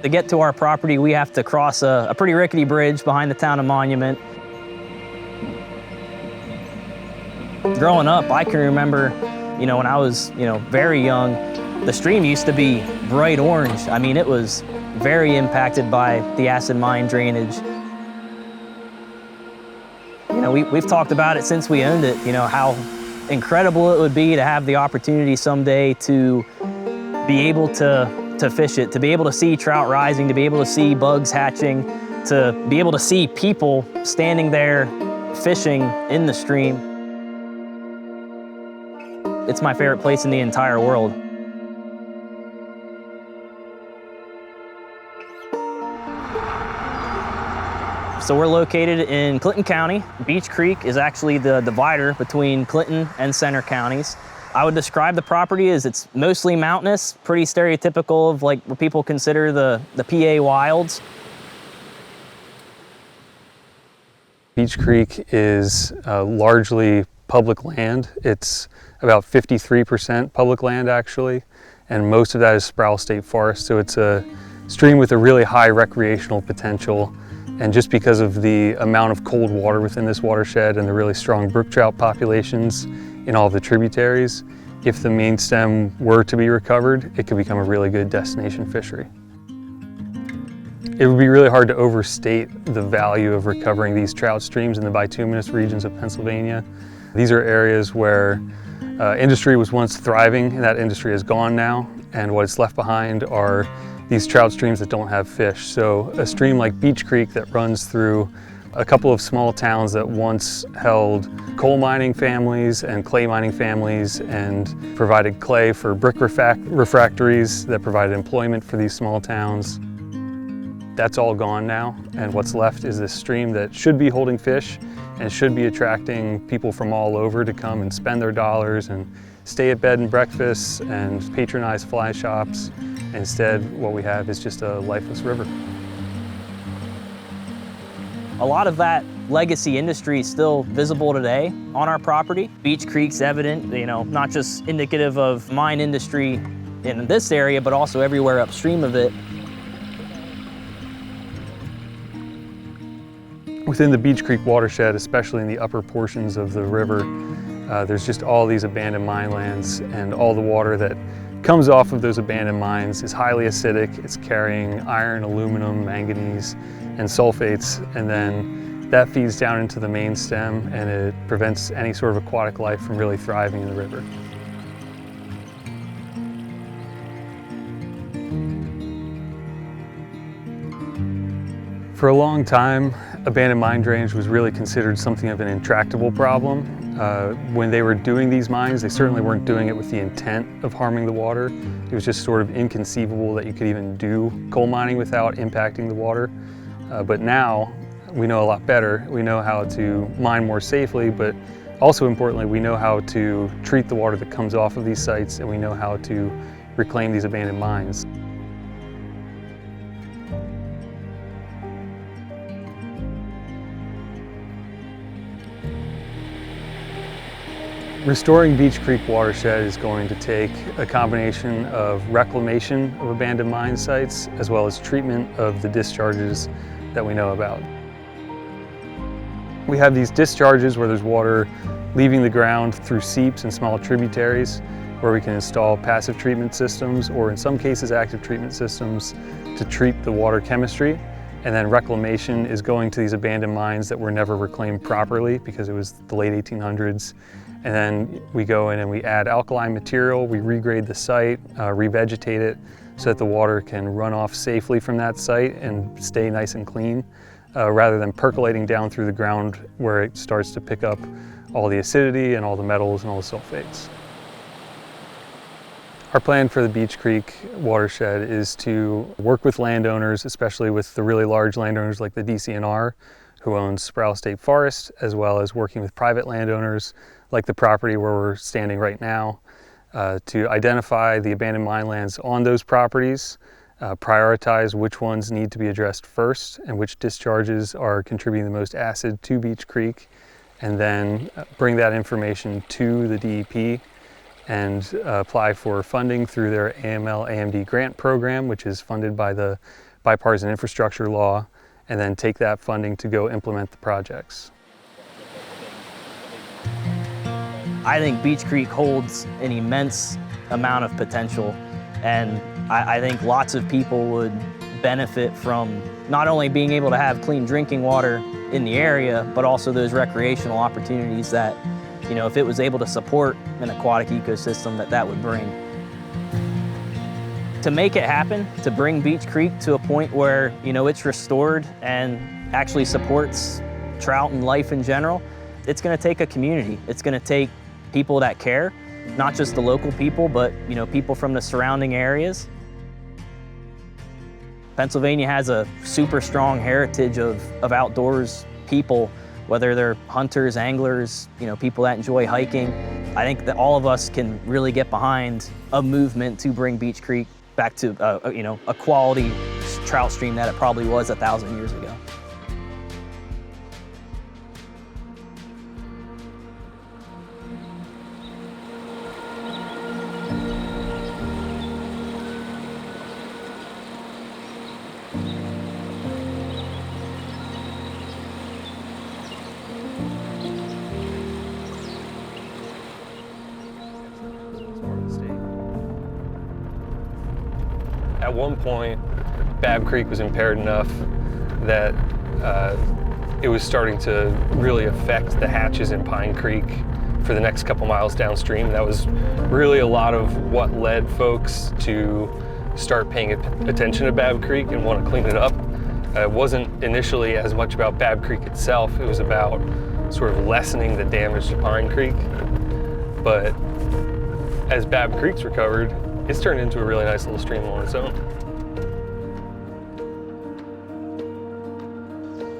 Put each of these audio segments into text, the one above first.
To get to our property, we have to cross a pretty rickety bridge behind the town of Monument. Growing up, I can remember, when I was, very young, the stream used to be bright orange. I mean, it was very impacted by the acid mine drainage. We've talked about it since we owned it, how incredible it would be to have the opportunity someday to be able to fish it, to be able to see trout rising, to be able to see bugs hatching, to be able to see people standing there fishing in the stream. It's my favorite place in the entire world. So we're located in Clinton County. Beech Creek is actually the divider between Clinton and Center counties. I would describe the property as it's mostly mountainous, pretty stereotypical of like what people consider the PA wilds. Beech Creek is largely public land. It's about 53% public land actually, and most of that is Sproul State Forest. So it's a stream with a really high recreational potential. And just because of the amount of cold water within this watershed and the really strong brook trout populations in all of the tributaries, if the main stem were to be recovered, it could become a really good destination fishery. It would be really hard to overstate the value of recovering these trout streams in the bituminous regions of Pennsylvania. These are areas where industry was once thriving, and that industry is gone now, and what's left behind are these trout streams that don't have fish. So a stream like Beech Creek that runs through a couple of small towns that once held coal mining families and clay mining families and provided clay for brick refractories that provided employment for these small towns. That's all gone now, and what's left is this stream that should be holding fish and should be attracting people from all over to come and spend their dollars and stay at bed and breakfasts and patronize fly shops. Instead, what we have is just a lifeless river. A lot of that legacy industry is still visible today on our property. Beech Creek's evident, not just indicative of mine industry in this area, but also everywhere upstream of it. Within the Beech Creek watershed, especially in the upper portions of the river, there's just all these abandoned mine lands, and all the water that comes off of those abandoned mines is highly acidic. It's carrying iron, aluminum, manganese, and sulfates, and then that feeds down into the main stem, and it prevents any sort of aquatic life from really thriving in the river. For a long time, abandoned mine drainage was really considered something of an intractable problem. When they were doing these mines, they certainly weren't doing it with the intent of harming the water. It was just sort of inconceivable that you could even do coal mining without impacting the water. But now we know a lot better. We know how to mine more safely, but also importantly, we know how to treat the water that comes off of these sites, and we know how to reclaim these abandoned mines. Restoring Beech Creek watershed is going to take a combination of reclamation of abandoned mine sites as well as treatment of the discharges that we know about. We have these discharges where there's water leaving the ground through seeps and small tributaries, where we can install passive treatment systems, or in some cases active treatment systems, to treat the water chemistry. And then reclamation is going to these abandoned mines that were never reclaimed properly because it was the late 1800s. And then we go in and we add alkaline material, we regrade the site, revegetate it so that the water can run off safely from that site and stay nice and clean, rather than percolating down through the ground where it starts to pick up all the acidity and all the metals and all the sulfates. Our plan for the Beech Creek watershed is to work with landowners, especially with the really large landowners like the DCNR, who owns Sproul State Forest, as well as working with private landowners like the property where we're standing right now, to identify the abandoned mine lands on those properties, prioritize which ones need to be addressed first and which discharges are contributing the most acid to Beech Creek, and then bring that information to the DEP and apply for funding through their AML-AMD grant program, which is funded by the bipartisan infrastructure law, and then take that funding to go implement the projects. I think Beech Creek holds an immense amount of potential, and I think lots of people would benefit from not only being able to have clean drinking water in the area, but also those recreational opportunities that, you know, if it was able to support an aquatic ecosystem, that would bring. To make it happen, to bring Beech Creek to a point where, you know, it's restored and actually supports trout and life in general, it's gonna take a community. It's gonna take people that care, not just the local people, but, you know, people from the surrounding areas. Pennsylvania has a super strong heritage of outdoors people, whether they're hunters, anglers, you know, people that enjoy hiking. I think that all of us can really get behind a movement to bring Beech Creek back to, you know, a quality trout stream that it probably was 1,000 years ago. At one point, Babb Creek was impaired enough that it was starting to really affect the hatches in Pine Creek for the next couple miles downstream. That was really a lot of what led folks to start paying attention to Babb Creek and want to clean it up. It wasn't initially as much about Babb Creek itself, it was about sort of lessening the damage to Pine Creek. But as Babb Creek's recovered, it's turned into a really nice little stream on its own.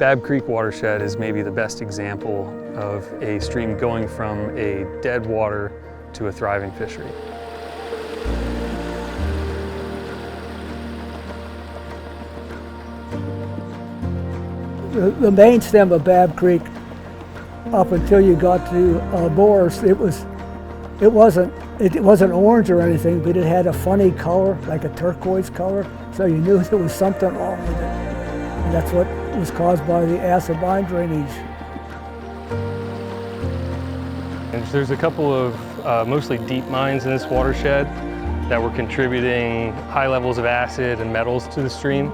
Babb Creek Watershed is maybe the best example of a stream going from a dead water to a thriving fishery. The main stem of Babb Creek, up until you got to Boris, it wasn't orange or anything, but it had a funny color, like a turquoise color, so you knew there was something wrong with it. And that's what was caused by the acid mine drainage. And there's a couple of mostly deep mines in this watershed that were contributing high levels of acid and metals to the stream.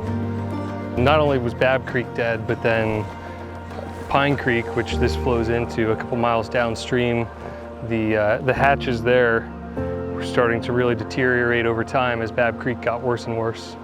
Not only was Babb Creek dead, but then Pine Creek, which this flows into a couple miles downstream, the hatches there were starting to really deteriorate over time as Babb Creek got worse and worse.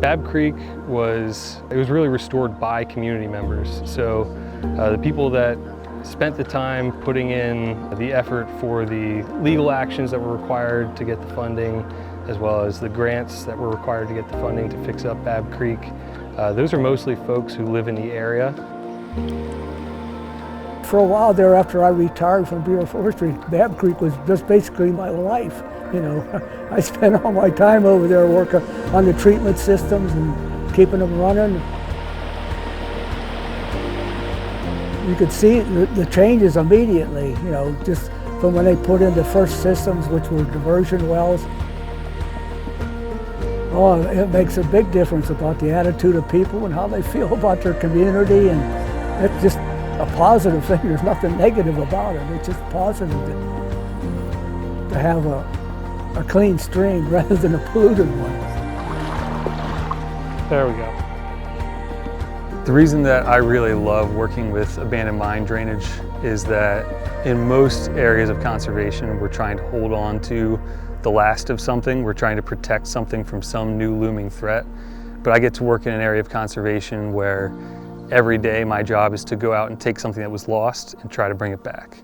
Babb Creek was really restored by community members. So the people that spent the time putting in the effort for the legal actions that were required to get the funding, as well as the grants that were required to get the funding to fix up Babb Creek. Those are mostly folks who live in the area. For a while there, after I retired from Bureau of Forestry, Babb Creek was just basically my life. You know, I spent all my time over there working on the treatment systems and keeping them running. You could see the changes immediately, you know, just from when they put in the first systems, which were diversion wells. Oh, it makes a big difference about the attitude of people and how they feel about their community, and it's just a positive thing. There's nothing negative about it. It's just positive to have a clean stream rather than a polluted one. There we go. The reason that I really love working with abandoned mine drainage is that in most areas of conservation, we're trying to hold on to the last of something. We're trying to protect something from some new looming threat. But I get to work in an area of conservation where every day my job is to go out and take something that was lost and try to bring it back.